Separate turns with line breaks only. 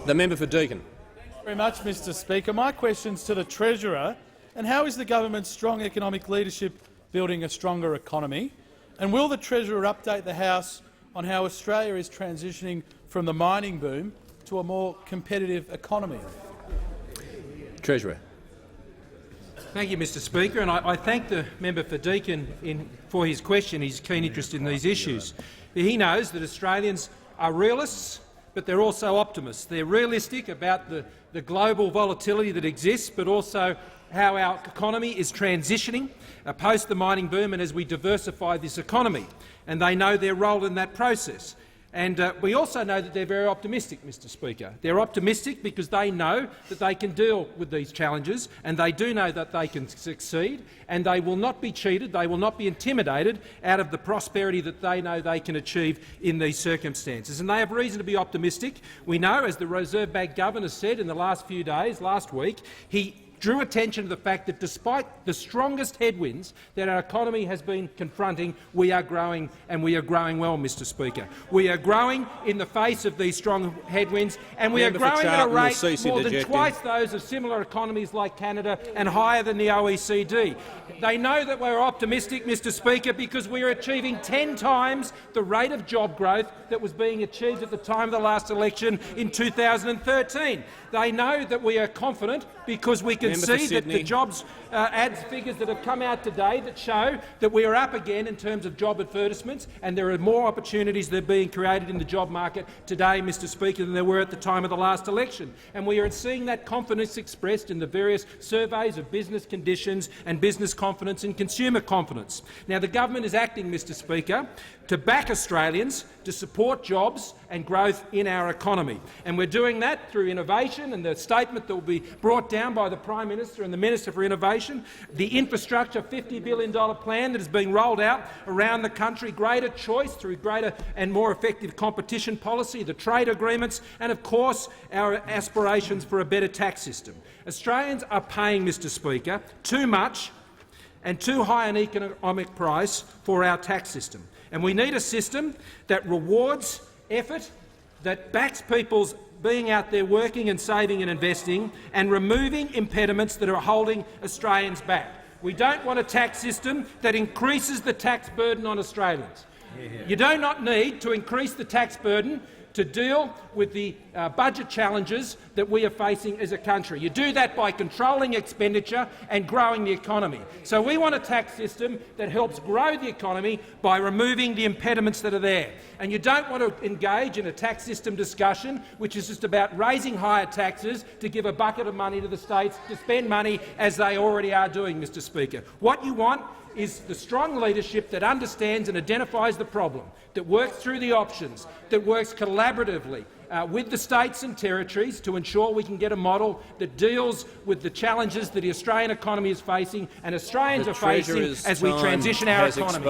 The member for Deakin.
Very much, Mr Speaker. My question's to the Treasurer. And how is the government's strong economic leadership building a stronger economy? And will the Treasurer update the House on how Australia is transitioning from the mining boom to a more competitive economy?
Treasurer.
Thank you, Mr Speaker, and I thank the member for Deakin for his question, his keen interest in these issues. He knows that Australians are realists, but they're also optimists. They're realistic about the global volatility that exists, but also how our economy is transitioning post the mining boom and as we diversify this economy. And they know their role in that process. And we also know that they're very optimistic, Mr Speaker. They're optimistic because they know that they can deal with these challenges, and they do know that they can succeed, and they will not be cheated, they will not be intimidated out of the prosperity that they know they can achieve in these circumstances. And they have reason to be optimistic. We know, as the Reserve Bank Governor said in the last few days, last week, he drew attention to the fact that despite the strongest headwinds that our economy has been confronting, we are growing, and we are growing well, Mr Speaker. We are growing in the face of these strong headwinds, and we are growing at a rate more than twice those of similar economies like Canada and higher than the OECD. They know that we're optimistic, Mr Speaker, because we are achieving 10 times the rate of job growth that was being achieved at the time of the last election in 2013. They know that we are confident because we can see that the jobs ads figures that have come out today that show that we are up again in terms of job advertisements, and there are more opportunities that are being created in the job market today, Mr Speaker, than there were at the time of the last election. And we are seeing that confidence expressed in the various surveys of business conditions and business confidence and consumer confidence. Now, the government is acting, Mr Speaker, to back Australians, to support jobs and growth in our economy. And we're doing that through innovation, and the statement that will be brought down by the Prime Minister and the Minister for Innovation, the infrastructure $50 billion plan that is being rolled out around the country, greater choice through greater and more effective competition policy, the trade agreements, and of course our aspirations for a better tax system. Australians are paying, Mr Speaker, too much and too high an economic price for our tax system. And we need a system that rewards effort, that backs people's being out there working and saving and investing, and removing impediments that are holding Australians back. We don't want a tax system that increases the tax burden on Australians. You do not need to increase the tax burden to deal with the budget challenges that we are facing as a country. You do that by controlling expenditure and growing the economy. So we want a tax system that helps grow the economy by removing the impediments that are there. And you don't want to engage in a tax system discussion which is just about raising higher taxes to give a bucket of money to the states to spend money as they already are doing, Mr Speaker. What you want is the strong leadership that understands and identifies the problem, that works through the options, that works collaboratively with the states and territories to ensure we can get a model that deals with the challenges that the Australian economy is facing and Australians are facing as we transition our economy.